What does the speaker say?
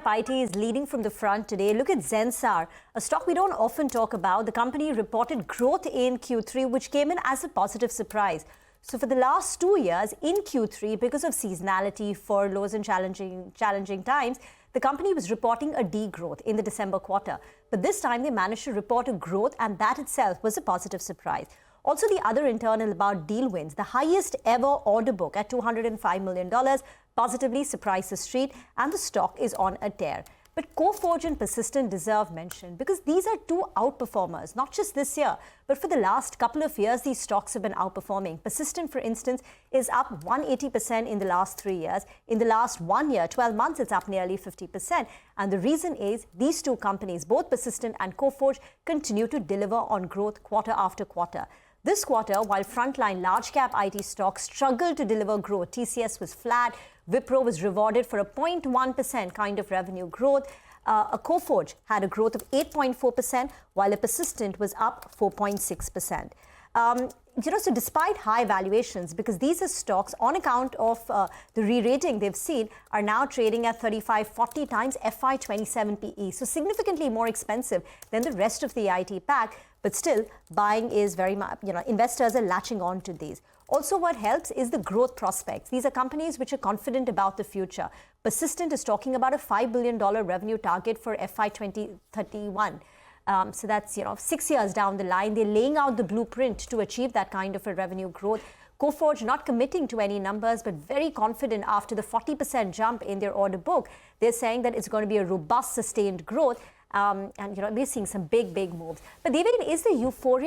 IT is leading from the front today. Look at Zensar, a stock we don't often talk about. The company reported growth in Q3, which came in as a positive surprise. So for the last 2 years in Q3, because of seasonality, furloughs and challenging times, the company was reporting a degrowth in the December quarter. But this time they managed to report a growth, and that itself was a positive surprise. Also, the other internal about deal wins, the highest ever order book at $205 million, positively surprised the street, and the stock is on a tear. But Coforge and Persistent deserve mention because these are two outperformers, not just this year, but for the last couple of years, these stocks have been outperforming. Persistent, for instance, is up 180% in the last 3 years. In the last 1 year, 12 months, it's up nearly 50%. And the reason is these two companies, both Persistent and Coforge, continue to deliver on growth quarter after quarter. This quarter, while frontline large-cap IT stocks struggled to deliver growth, TCS was flat, Wipro was rewarded for a 0.1% kind of revenue growth. A Coforge had a growth of 8.4%, while a Persistent was up 4.6%. So despite high valuations, because these are stocks on account of the re-rating they've seen, are now trading at 35-40 times FY27 PE. So significantly more expensive than the rest of the IT pack, but still buying is very much, investors are latching on to these. Also, what helps is the growth prospects. These are companies which are confident about the future. Persistent is talking about a $5 billion revenue target for FY 2031. So that's 6 years down the line. They're laying out the blueprint to achieve that kind of a revenue growth. Coforge not committing to any numbers, but very confident after the 40% jump in their order book. They're saying that it's going to be a robust, sustained growth. And we're seeing some big moves. But David, is the euphoria